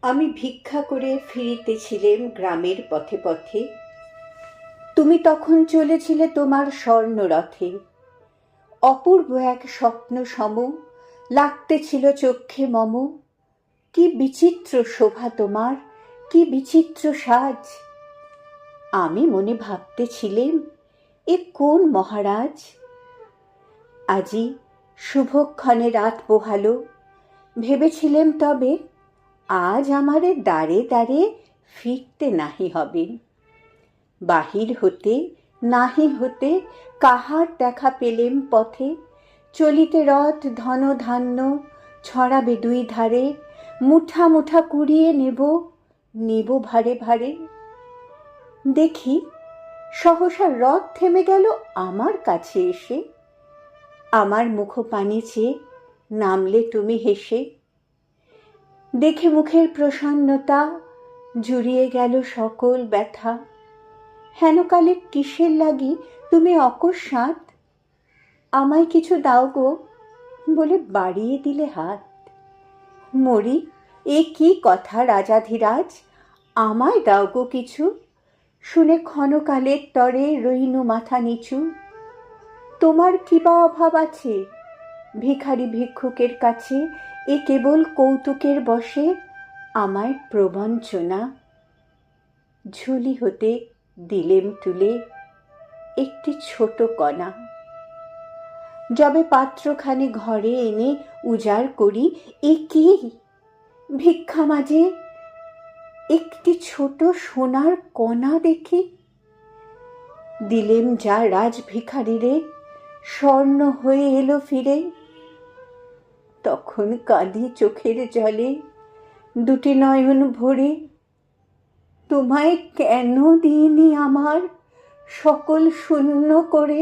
আমি ভিক্ষা করে ফিরিতেছিলেম গ্রামের পথে পথে। তুমি তখন চলেছিলে তোমার স্বর্ণরথে। অপূর্ব এক স্বপ্ন সম লাগতেছিল চক্ষে মম। কি বিচিত্র শোভা তোমার, কি বিচিত্র সাজ। আমি মনে ভাবতেছিলেম, এ কোন মহারাজ। আজি শুভক্ষণে রাত পোহালো। ভেবেছিলেম তবে আজ আমারে দ্বারে দ্বারে ফিরতে নাহি হবে। বাহির হতে নাহি হতে কাহার দেখা পেলেম পথে। চলিতে রথ ধন ধান্য ছড়াবে দুই ধারে। মুঠা মুঠা কুড়িয়ে নেব ভারে ভারে। দেখি সহসা রথ থেমে গেল আমার কাছে এসে। আমার মুখপানে চেয়ে নামলে তুমি হেসে। দেখে মুখের প্রসন্নতা জুড়িয়ে গেল সকল ব্যথা। হেনকালে কিসের লাগি তুমি অকস্মাৎ আমায় কিছু দাও গো বলে বাড়িয়ে দিলে হাত। মরি, এ কি কথা রাজাধিরাজ, আমায় দাও গো কিছু। শুনে ক্ষণকালের তরে রইনু মাথা নিচু। তোমার কি বা অভাব আছে ভিখারি ভিক্ষুকের কাছে, এ কেবল কৌতুকের বশে আমায় প্রবঞ্চনা। ঝুলি হতে দিলেম তুলে একটি ছোট কণা। যবে পাত্রখানি ঘরে এনে উজাড় করি, এ কি ভিক্ষা মাঝে একটি ছোট সোনার কণা দেখি। দিলেম যা রাজ ভিখারিরে, স্বর্ণ হয়ে এলো ফিরে। তখন কাঁদি চোখের জলে দুটি নয়ন ভরে। তোমায় কেন দিইনি আমার সকল শূন্য করে।